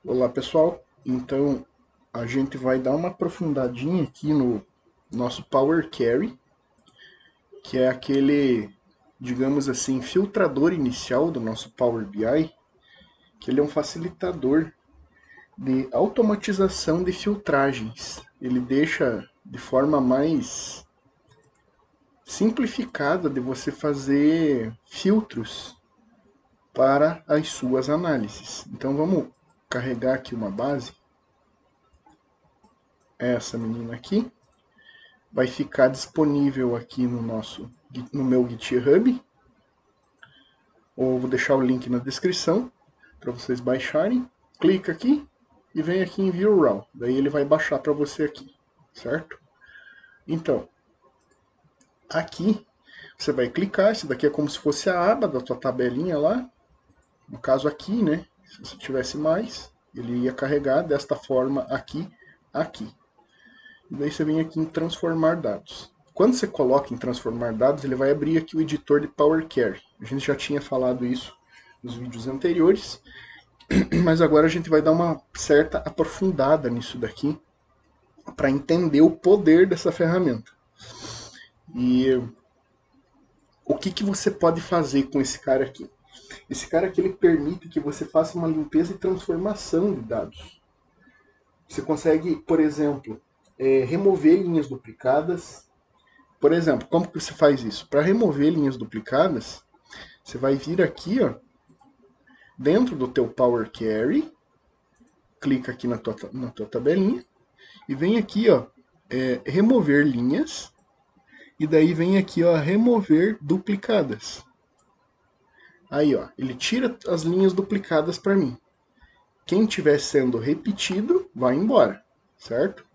Olá pessoal, então a gente vai dar uma aprofundadinha aqui no nosso Power Query, que é aquele, digamos assim, filtrador inicial do nosso Power BI, que ele é um facilitador de automatização de filtragens. Ele deixa de forma mais simplificada de você fazer filtros para as suas análises. Então vamos carregar aqui uma base, essa menina aqui. Vai ficar disponível aqui no meu GitHub, ou vou deixar o link na descrição para vocês baixarem. Clica aqui e vem aqui em View Raw, daí ele vai baixar para você aqui, certo? Então, aqui você vai clicar, isso daqui é como se fosse a aba da tua tabelinha lá, no caso aqui, né? Se você tivesse mais, ele ia carregar desta forma aqui, aqui. E daí você vem aqui em transformar dados. Quando você coloca em transformar dados, ele vai abrir aqui o editor de Power Query. A gente já tinha falado isso nos vídeos anteriores, mas agora a gente vai dar uma certa aprofundada nisso daqui para entender o poder dessa ferramenta. E o que você pode fazer com esse cara aqui? Esse cara aqui ele permite que você faça uma limpeza e transformação de dados. Você consegue, por exemplo, remover linhas duplicadas. Por exemplo, como que você faz isso? Para remover linhas duplicadas, você vai vir aqui, ó, dentro do teu Power Query, clica aqui na tua tabelinha e vem aqui, ó, remover linhas, e daí vem aqui, ó, remover duplicadas. Aí, ó, ele tira as linhas duplicadas para mim. Quem estiver sendo repetido, vai embora, certo?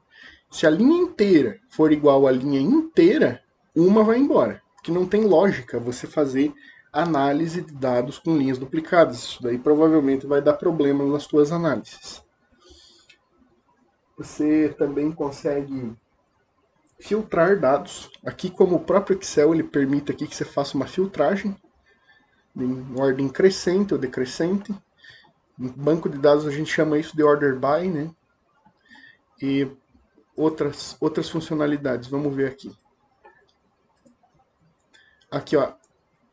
Se a linha inteira for igual à linha inteira, uma vai embora. Porque não tem lógica você fazer análise de dados com linhas duplicadas. Isso daí provavelmente vai dar problema nas suas análises. Você também consegue filtrar dados. Aqui, como o próprio Excel, ele permite aqui que você faça uma filtragem em ordem crescente ou decrescente. Em banco de dados a gente chama isso de order by, né? E outras funcionalidades. Vamos ver aqui. Aqui, ó,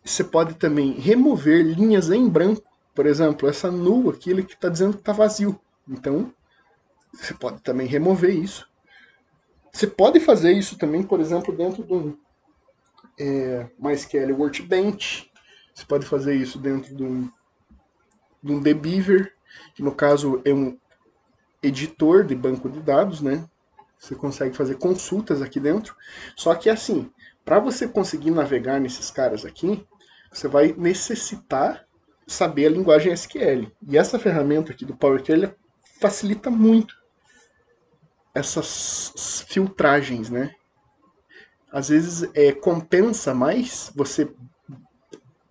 você pode também remover linhas em branco. Por exemplo, essa null aqui, ele está dizendo que está vazio. Então, você pode também remover isso. Você pode fazer isso também, por exemplo, dentro do MySQL Workbench. Você pode fazer isso dentro de um dbeaver, que no caso é um editor de banco de dados, né? Você consegue fazer consultas aqui dentro. Só que assim, para você conseguir navegar nesses caras aqui, você vai necessitar saber a linguagem SQL. E essa ferramenta aqui do Power Query facilita muito essas filtragens, né? Às vezes compensa mais você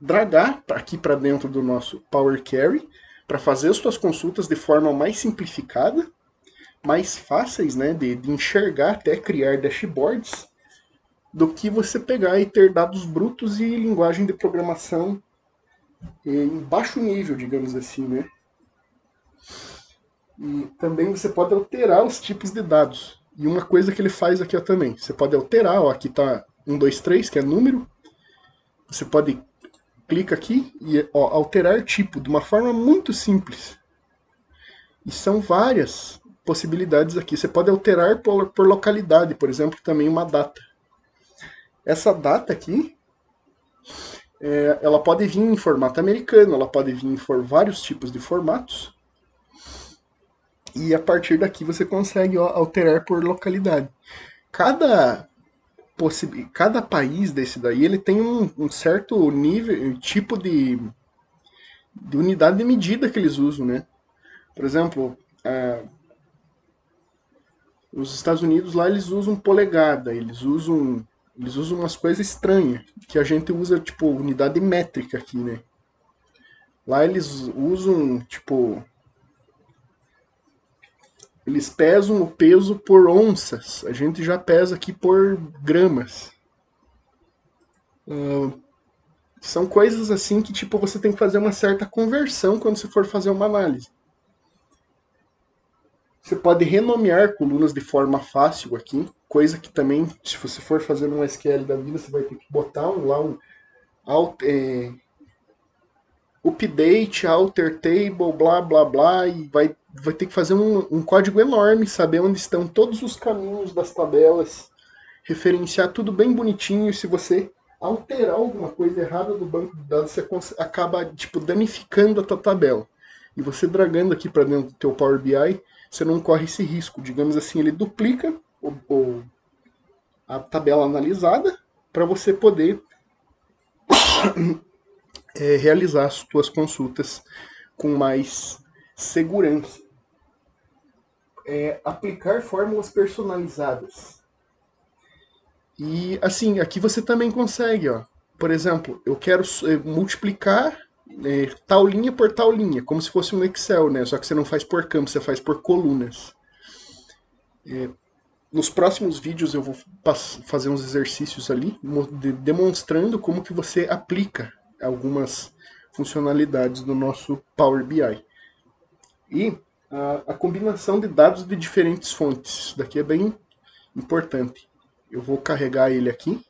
dragar aqui para dentro do nosso Power Query para fazer as suas consultas de forma mais simplificada, mais fáceis, né, de enxergar até criar dashboards, do que você pegar e ter dados brutos e linguagem de programação em baixo nível, digamos assim, né? E também você pode alterar os tipos de dados. E uma coisa que ele faz aqui ó, também, você pode alterar, ó, aqui está 123, que é número, você pode clica aqui e ó, alterar tipo de uma forma muito simples. E são várias possibilidades aqui. Você pode alterar por localidade, por exemplo, também uma data. Essa data aqui, ela pode vir em formato americano, ela pode vir em vários tipos de formatos. E a partir daqui você consegue alterar por localidade. Cada, cada país desse daí ele tem um certo nível, tipo de unidade de medida que eles usam, né? Por exemplo, os Estados Unidos lá eles usam polegada, eles usam umas coisas estranhas que a gente usa tipo unidade métrica aqui, né? Lá eles usam tipo eles pesam o peso por onças, a gente já pesa aqui por gramas. São coisas assim que tipo você tem que fazer uma certa conversão quando você for fazer uma análise. Você pode renomear colunas de forma fácil aqui, coisa que também, se você for fazer um SQL da vida, você vai ter que botar lá um update, alter table, blá blá blá, e vai ter que fazer um código enorme, saber onde estão todos os caminhos das tabelas, referenciar tudo bem bonitinho, e se você alterar alguma coisa errada do banco de dados, você acaba tipo, danificando a tua tabela. E você dragando aqui para dentro do teu Power BI, você não corre esse risco. Digamos assim, ele duplica a tabela analisada para você poder realizar as suas consultas com mais segurança. Aplicar fórmulas personalizadas. E assim, aqui você também consegue, ó. Por exemplo, eu quero multiplicar tal linha por tal linha, como se fosse um Excel, né? Só que você não faz por campo, você faz por colunas. Nos próximos vídeos eu vou fazer uns exercícios ali, demonstrando como que você aplica algumas funcionalidades do nosso Power BI. E a combinação de dados de diferentes fontes. Isso daqui é bem importante. Eu vou carregar ele aqui.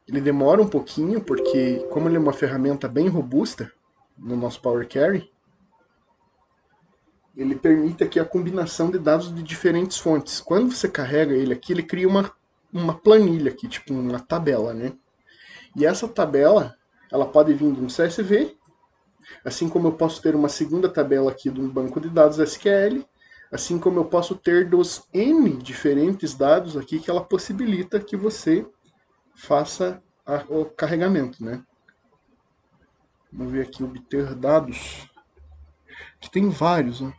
Ele demora um pouquinho, porque como ele é uma ferramenta bem robusta no nosso Power Query, ele permite aqui a combinação de dados de diferentes fontes. Quando você carrega ele aqui, ele cria uma planilha aqui, tipo uma tabela, né? E essa tabela, ela pode vir de um CSV, assim como eu posso ter uma segunda tabela aqui de um banco de dados SQL, assim como eu posso ter dos N diferentes dados aqui que ela possibilita que você faça o carregamento, né? Vamos ver aqui, obter dados. Que tem vários, né?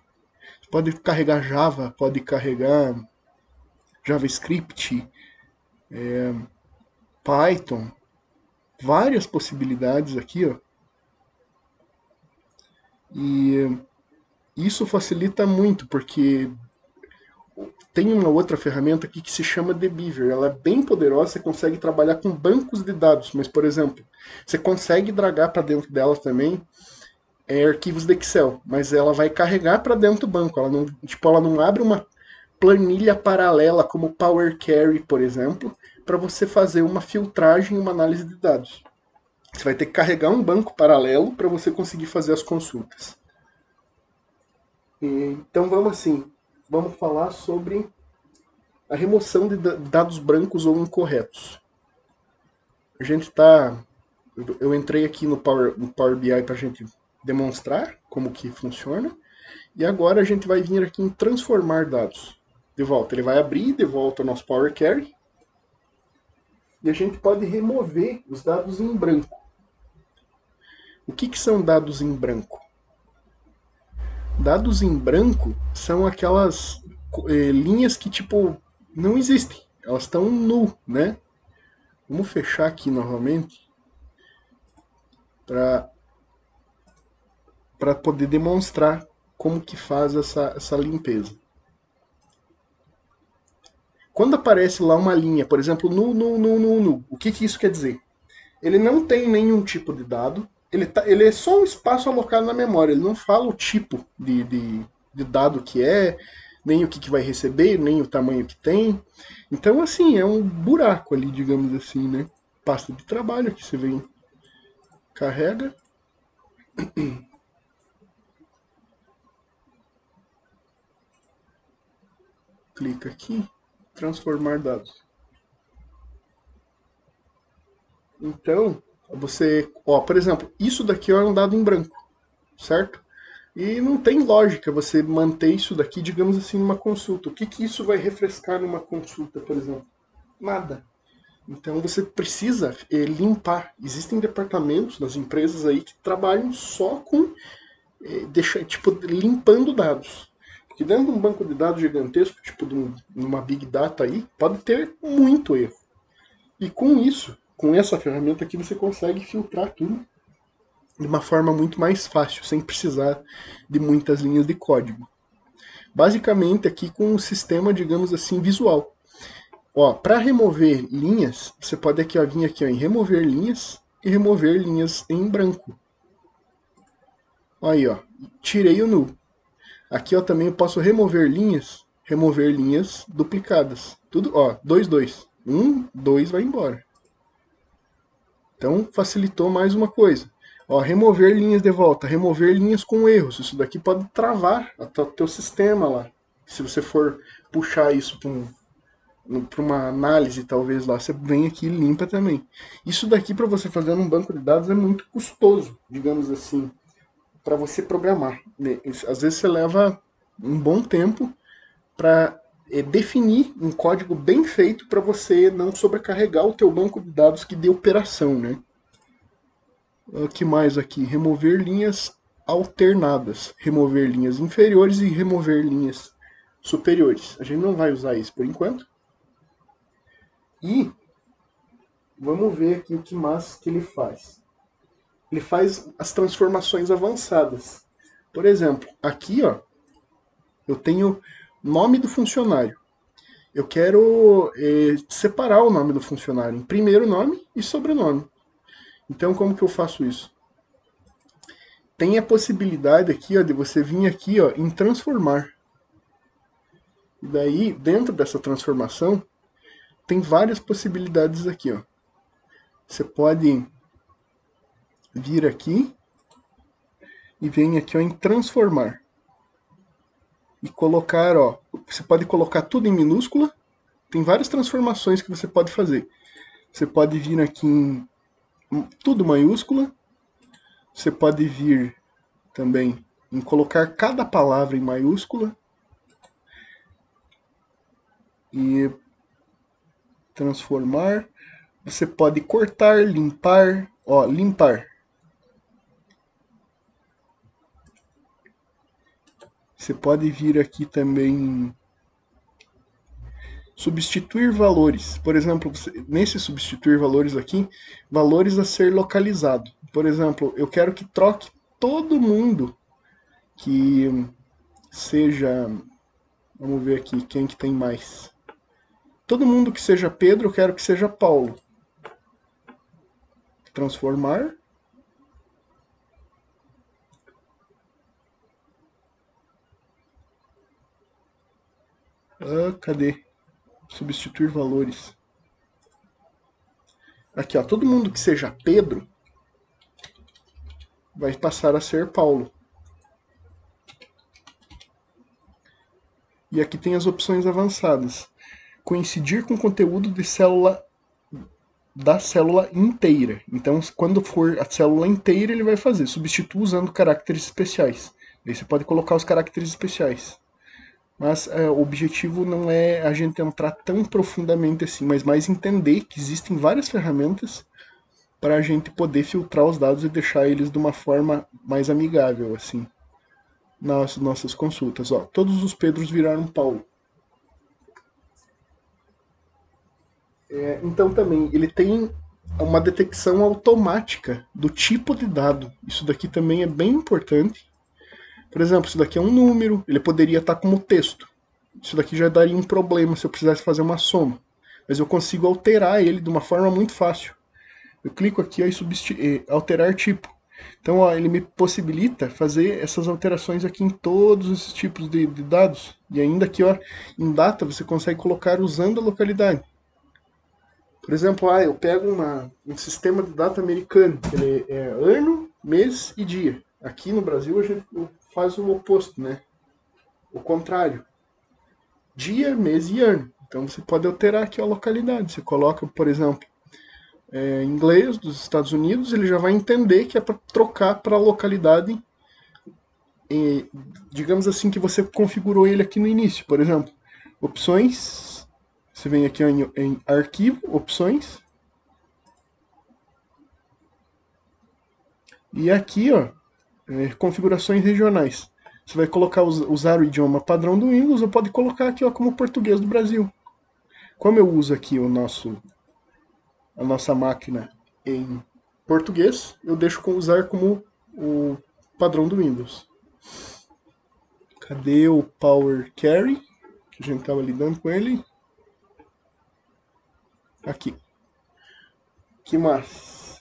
Você pode carregar Java, pode carregar JavaScript, Python, várias possibilidades aqui, ó. E isso facilita muito, porque tem uma outra ferramenta aqui que se chama Debeaver. Ela é bem poderosa, você consegue trabalhar com bancos de dados, mas, por exemplo, você consegue dragar para dentro dela também arquivos de Excel, mas ela vai carregar para dentro do banco. Ela não abre uma planilha paralela como Power Query, por exemplo, para você fazer uma filtragem e uma análise de dados. Você vai ter que carregar um banco paralelo para você conseguir fazer as consultas. Então vamos falar sobre a remoção de dados brancos ou incorretos. Eu entrei aqui no Power BI para a gente demonstrar como que funciona, e agora a gente vai vir aqui em transformar dados. De volta, ele vai abrir de volta o nosso Power Query, e a gente pode remover os dados em branco. O que são dados em branco? Dados em branco são aquelas linhas que tipo não existem, elas estão nu, né? Vamos fechar aqui novamente para poder demonstrar como que faz essa limpeza. Quando aparece lá uma linha, por exemplo, nu, o que isso quer dizer? Ele não tem nenhum tipo de dado, ele é só um espaço alocado na memória, ele não fala o tipo de dado que é, nem o que vai receber, nem o tamanho que tem. Então, assim, é um buraco ali, digamos assim, né? Pasta de trabalho que você vem, carrega. Clica aqui, transformar dados. Então, por exemplo, isso daqui é um dado em branco, certo? E não tem lógica você manter isso daqui, digamos assim, numa consulta. O que isso vai refrescar numa consulta, por exemplo? Nada. Então você precisa limpar. Existem departamentos nas empresas aí que trabalham só com limpando dados. Porque dentro de um banco de dados gigantesco, tipo numa Big Data aí, pode ter muito erro. E com essa ferramenta aqui, você consegue filtrar tudo de uma forma muito mais fácil, sem precisar de muitas linhas de código. Basicamente aqui com um sistema, digamos assim, visual. Para remover linhas, você pode vir aqui em remover linhas e remover linhas em branco. Aí, tirei o nu. Aqui, ó, também eu posso remover linhas duplicadas. Tudo, ó, 2, 2. 1, 2 vai embora. Então, facilitou mais uma coisa. Ó, remover linhas de volta, remover linhas com erros. Isso daqui pode travar o teu sistema lá. Se você for puxar isso para uma análise, talvez lá, você vem aqui e limpa também. Isso daqui, para você fazer num banco de dados, é muito custoso, digamos assim, para você programar. Às vezes você leva um bom tempo para definir um código bem feito para você não sobrecarregar o teu banco de dados que dê operação, né? O que mais aqui? Remover linhas alternadas, remover linhas inferiores e remover linhas superiores. A gente não vai usar isso por enquanto. E vamos ver aqui o que mais que ele faz. Ele faz as transformações avançadas. Por exemplo, aqui ó, eu tenho nome do funcionário. Eu quero separar o nome do funcionário em primeiro nome e sobrenome. Então, como que eu faço isso? Tem a possibilidade aqui ó, de você vir aqui ó, em transformar. E daí, dentro dessa transformação, tem várias possibilidades aqui. Ó. Você pode vir aqui e vem aqui ó, em transformar. E colocar, ó, você pode colocar tudo em minúscula. Tem várias transformações que você pode fazer. Você pode vir aqui em tudo maiúscula. Você pode vir também em colocar cada palavra em maiúscula. E transformar. Você pode cortar, limpar, ó, limpar. Você pode vir aqui também substituir valores. Por exemplo, nesse substituir valores aqui, valores a ser localizado. Por exemplo, eu quero que troque todo mundo que seja... Vamos ver aqui quem que tem mais. Todo mundo que seja Pedro, eu quero que seja Paulo. Transformar. Cadê? Substituir valores. Aqui, ó. Todo mundo que seja Pedro vai passar a ser Paulo. E aqui tem as opções avançadas. Coincidir com conteúdo de célula da célula inteira. Então, quando for a célula inteira, ele vai fazer. Substitua usando caracteres especiais. Aí você pode colocar os caracteres especiais. Mas o objetivo não é a gente entrar tão profundamente assim, mas mais entender que existem várias ferramentas para a gente poder filtrar os dados e deixar eles de uma forma mais amigável, assim, nas nossas consultas. Ó, todos os Pedros viraram Paulo. Então também ele tem uma detecção automática do tipo de dado. Isso daqui também é bem importante. Por exemplo, isso daqui é um número, ele poderia estar como texto. Isso daqui já daria um problema se eu precisasse fazer uma soma. Mas eu consigo alterar ele de uma forma muito fácil. Eu clico aqui ó, e alterar tipo. Então ó, ele me possibilita fazer essas alterações aqui em todos esses tipos de dados. E ainda aqui ó, em data você consegue colocar usando a localidade. Por exemplo, eu pego um sistema de data americano. Ele é ano, mês e dia. Aqui no Brasil a gente faz o oposto, né? O contrário. Dia, mês e ano. Então você pode alterar aqui a localidade. Você coloca, por exemplo, inglês dos Estados Unidos, ele já vai entender que é para trocar para a localidade, digamos assim, que você configurou ele aqui no início. Por exemplo, opções, você vem aqui em arquivo, opções, e aqui, ó, configurações regionais. Você vai colocar usar o idioma padrão do Windows, ou pode colocar aqui ó, como português do Brasil. Como eu uso aqui a nossa máquina em português, eu deixo usar como o padrão do Windows. Cadê o Power Query? Que a gente estava lidando com ele. Aqui. Que mais?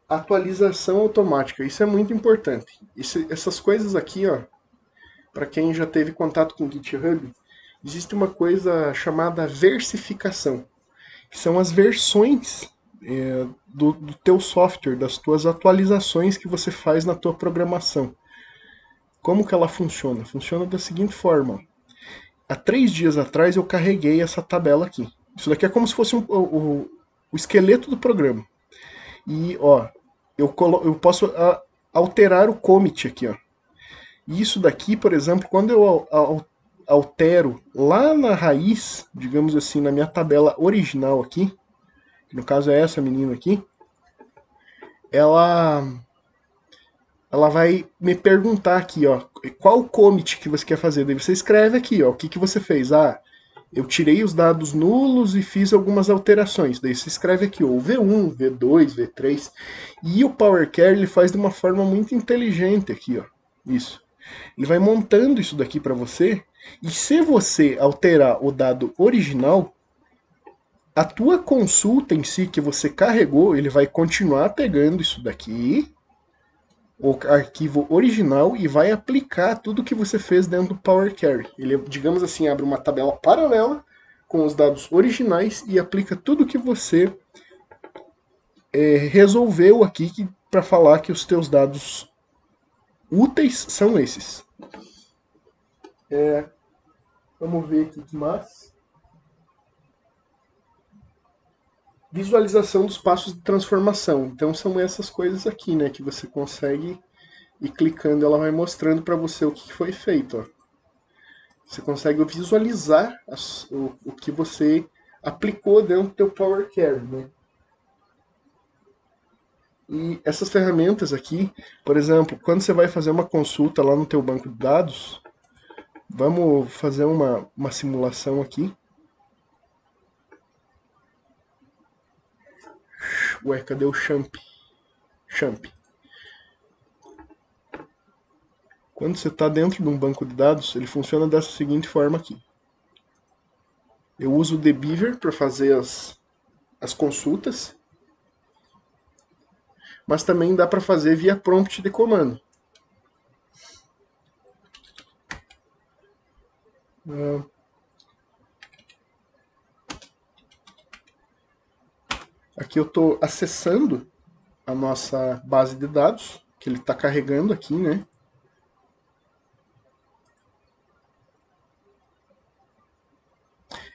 Atualização automática. Isso é muito importante. Essas coisas aqui, ó, para quem já teve contato com o GitHub, existe uma coisa chamada versificação, que são as versões do teu software, das tuas atualizações que você faz na tua programação. Como que ela funciona? Funciona da seguinte forma. Há 3 dias atrás eu carreguei essa tabela aqui. Isso daqui é como se fosse o esqueleto do programa. E ó, eu posso alterar o commit aqui, ó. E isso daqui, por exemplo, quando eu altero lá na raiz, digamos assim, na minha tabela original aqui, que no caso é essa menina aqui, ela vai me perguntar aqui, ó, qual commit que você quer fazer. Daí você escreve aqui, ó, o que você fez. Ah, eu tirei os dados nulos e fiz algumas alterações. Daí você escreve aqui, ó, o V1, V2, V3. E o PowerCare ele faz de uma forma muito inteligente aqui, ó. Isso. Ele vai montando isso daqui para você. E se você alterar o dado original, a tua consulta em si que você carregou, ele vai continuar pegando isso daqui, o arquivo original, e vai aplicar tudo que você fez dentro do Power Query. Ele, digamos assim, abre uma tabela paralela com os dados originais e aplica tudo que você resolveu aqui para falar que os teus dados úteis são esses. Vamos ver aqui que mais. Visualização dos passos de transformação. Então são essas coisas aqui, né, que você consegue ir clicando, ela vai mostrando para você o que foi feito. Ó. Você consegue visualizar o que você aplicou dentro do teu Power Query, né? E essas ferramentas aqui, por exemplo, quando você vai fazer uma consulta lá no teu banco de dados, vamos fazer uma simulação aqui. Ué, cadê o Champ? Champ. Quando você está dentro de um banco de dados, ele funciona dessa seguinte forma aqui. Eu uso o Dbeaver para fazer as consultas, mas também dá para fazer via prompt de comando. Aqui eu estou acessando a nossa base de dados, que ele está carregando aqui, né?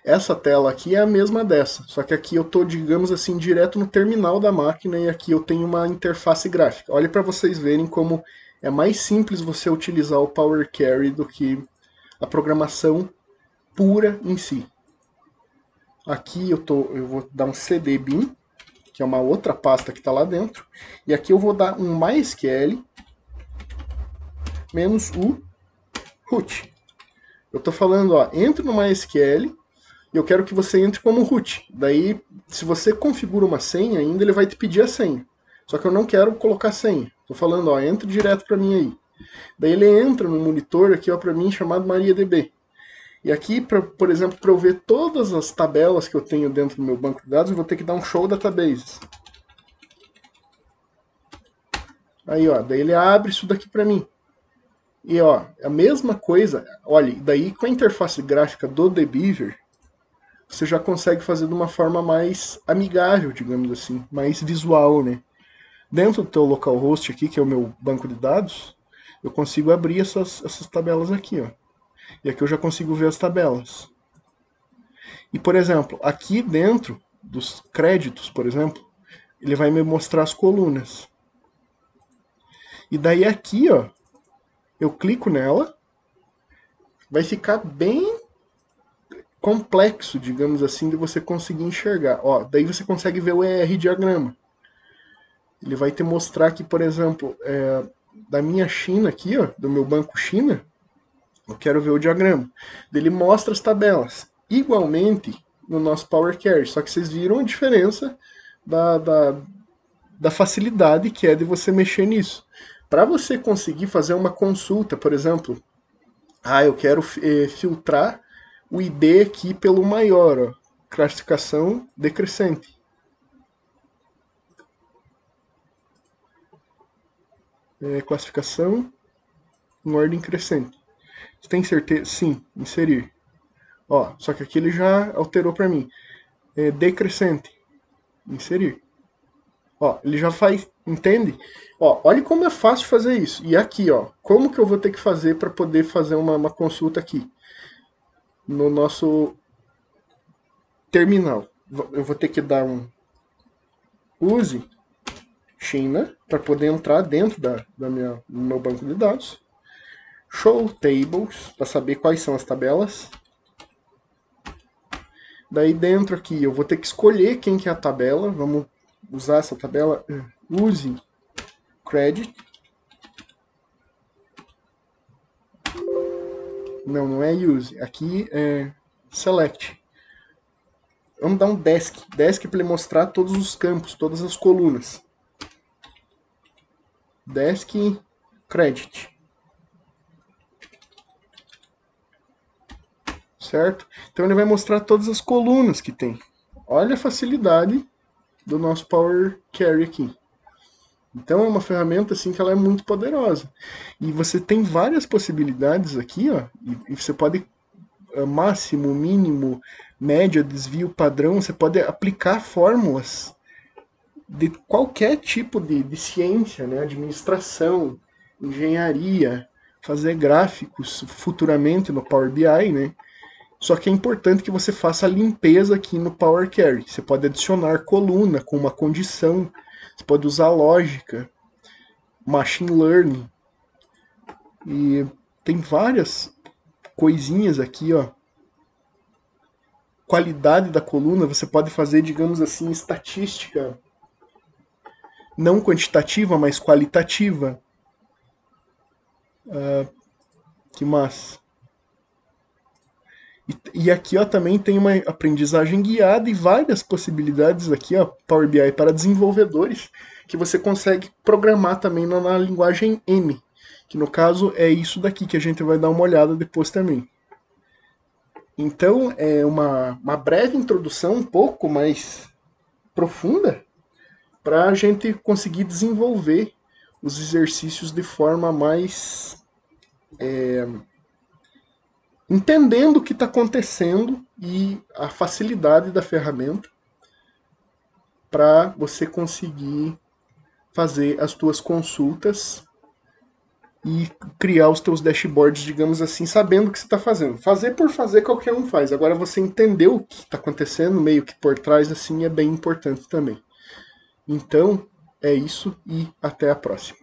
Essa tela aqui é a mesma dessa, só que aqui eu estou, digamos assim, direto no terminal da máquina e aqui eu tenho uma interface gráfica. Olha para vocês verem como é mais simples você utilizar o Power Query do que a programação pura em si. Aqui eu vou dar um cd_bin, que é uma outra pasta que está lá dentro, e aqui eu vou dar um MySQL menos o root. Eu estou falando, ó, entre no MySQL e eu quero que você entre como root. Daí, se você configura uma senha ainda, ele vai te pedir a senha. Só que eu não quero colocar senha. Estou falando, ó, entre direto para mim aí. Daí ele entra no monitor aqui, ó, para mim chamado MariaDB. E aqui, por exemplo, para eu ver todas as tabelas que eu tenho dentro do meu banco de dados, eu vou ter que dar um show databases. Aí, ó, daí ele abre isso daqui para mim. E ó, a mesma coisa, olha, daí com a interface gráfica do Dbeaver, você já consegue fazer de uma forma mais amigável, digamos assim, mais visual, né? Dentro do teu localhost aqui, que é o meu banco de dados, eu consigo abrir essas tabelas aqui, ó. E aqui eu já consigo ver as tabelas. E, por exemplo, aqui dentro dos créditos, por exemplo, ele vai me mostrar as colunas. E daí aqui, ó, eu clico nela, vai ficar bem complexo, digamos assim, de você conseguir enxergar. Ó, daí você consegue ver o ER diagrama. Ele vai te mostrar que, por exemplo, da minha China aqui, ó, do meu banco China, eu quero ver o diagrama. Ele mostra as tabelas. Igualmente no nosso Power Query, só que vocês viram a diferença da facilidade que é de você mexer nisso. Para você conseguir fazer uma consulta, por exemplo, eu quero filtrar o ID aqui pelo maior, ó, classificação decrescente. Classificação em ordem crescente. Você tem certeza? Sim, inserir. Ó, só que aqui ele já alterou para mim. Decrescente, inserir. Ó, ele já faz, entende? Ó, olha como é fácil fazer isso. E aqui, ó, como que eu vou ter que fazer para poder fazer uma consulta aqui no nosso terminal? Eu vou ter que dar um use China para poder entrar dentro do meu banco de dados. Show tables para saber quais são as tabelas. Daí dentro aqui eu vou ter que escolher quem que é a tabela. Vamos usar essa tabela. Use credit. Não, não é use. Aqui é select. Vamos dar um desk. Desk para ele mostrar todos os campos, todas as colunas. Desk credit. Certo? Então ele vai mostrar todas as colunas que tem. Olha a facilidade do nosso Power Query aqui. Então é uma ferramenta assim que ela é muito poderosa. E você tem várias possibilidades aqui, ó, e você pode máximo, mínimo, média, desvio, padrão, você pode aplicar fórmulas de qualquer tipo de ciência, né, administração, engenharia, fazer gráficos futuramente no Power BI, né? Só que é importante que você faça a limpeza aqui no Power Query. Você pode adicionar coluna com uma condição, você pode usar lógica, machine learning. E tem várias coisinhas aqui, ó. Qualidade da coluna, você pode fazer, digamos assim, estatística não quantitativa, mas qualitativa. Que mais? E aqui, ó, também tem uma aprendizagem guiada e várias possibilidades aqui, ó, Power BI para desenvolvedores, que você consegue programar também na linguagem M, que no caso é isso daqui que a gente vai dar uma olhada depois também. Então, é uma breve introdução, um pouco mais profunda, para a gente conseguir desenvolver os exercícios de forma mais entendendo o que está acontecendo e a facilidade da ferramenta para você conseguir fazer as tuas consultas e criar os teus dashboards, digamos assim, sabendo o que você está fazendo. Fazer por fazer qualquer um faz. Agora você entender o que está acontecendo, meio que por trás, assim, é bem importante também. Então, é isso e até a próxima.